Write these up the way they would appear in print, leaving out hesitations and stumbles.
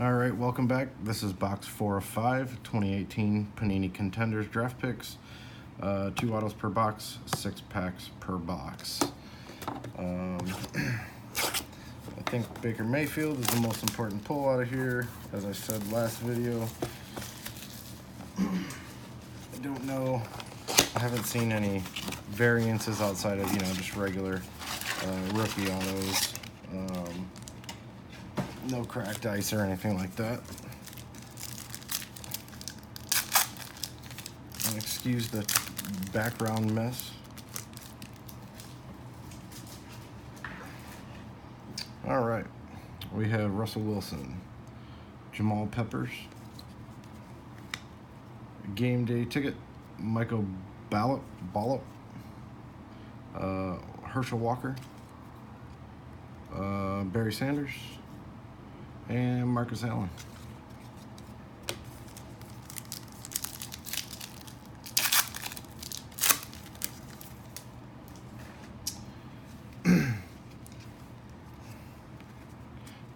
Alright, welcome back. This is box 4 of 5, 2018 Panini Contenders draft picks. 2 autos per box, 6 packs per box. I think Baker Mayfield is the most important pull out of here, as I said last video. I don't know. I haven't seen any variances outside of, just regular rookie autos. No cracked ice or anything like that. And excuse the background mess. All right, we have Russell Wilson, Jamal Peppers, game day ticket, Michael Ballop, Herschel Walker, Barry Sanders, and Marcus Allen.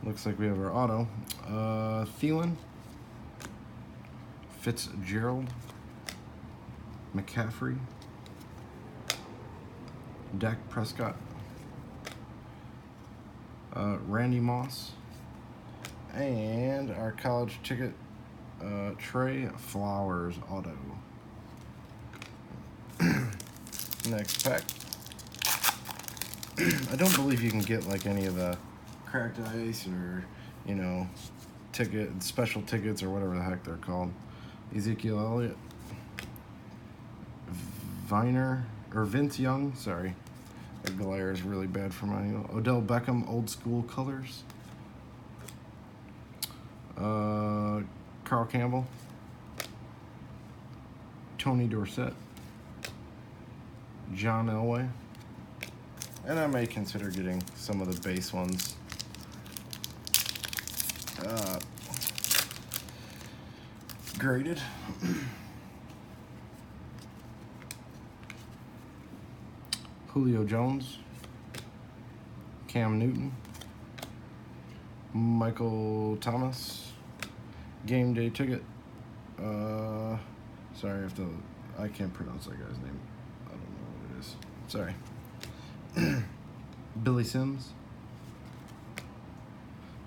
Looks like we have our auto. Thielen, Fitzgerald, McCaffrey, Dak Prescott, Randy Moss, and our college ticket, Trey Flowers auto. Next pack. I don't believe you can get like any of the cracked ice or, special tickets or whatever the heck they're called. Ezekiel Elliott, Vince Young, sorry. The glare is really bad for my Odell Beckham, old school colors. Carl Campbell, Tony Dorsett, John Elway, and I may consider getting some of the base ones. Graded. Julio Jones, Cam Newton, Michael Thomas, game day ticket. Sorry if I can't pronounce that guy's name. I don't know what it is. Sorry. Billy Sims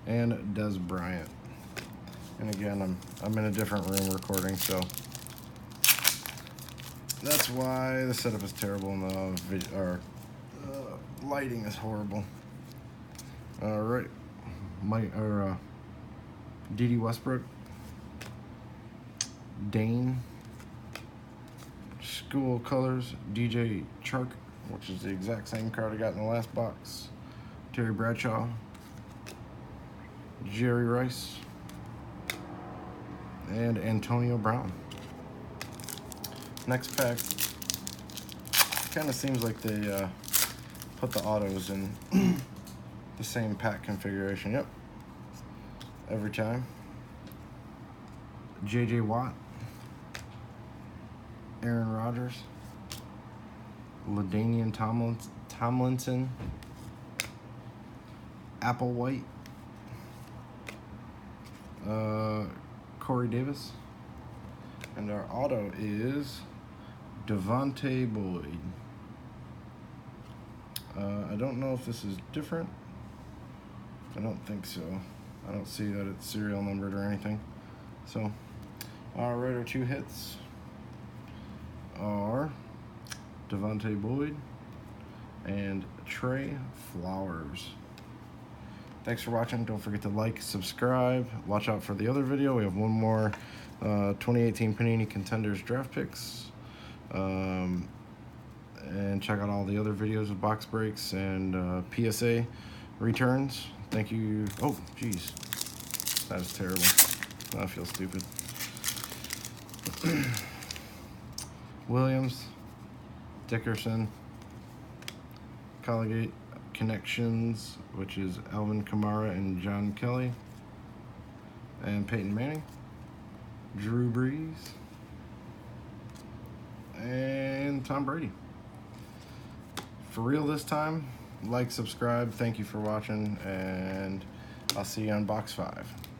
and Dez Bryant. And again, I'm in a different room recording, so that's why the setup is terrible and the lighting is horrible. All right, D.D. Westbrook, Dane, school colors, DJ Chark, which is the exact same card I got in the last box, Terry Bradshaw, Jerry Rice, and Antonio Brown. Next pack. Kind of seems like they put the autos in the same pack configuration. Yep. Every time. J.J. Watt, Aaron Rodgers, LaDainian Tomlinson, Applewhite, Corey Davis, and our auto is Devontae Boyd. I don't know if this is different. I don't think so. I don't see that it's serial numbered or anything. So, alright, our 2 hits are Devontae Boyd and Trey Flowers. Thanks for watching. Don't forget to like, subscribe. Watch out for the other video. We have one more 2018 Panini Contenders draft picks. And check out all the other videos of box breaks and PSA returns. Thank you. Oh, geez. That is terrible. I feel stupid. Williams, Dickerson, Collegiate Connections, which is Alvin Kamara and John Kelly, and Peyton Manning, Drew Brees, and Tom Brady. For real this time. Like, subscribe. Thank you for watching, and I'll see you on box 5.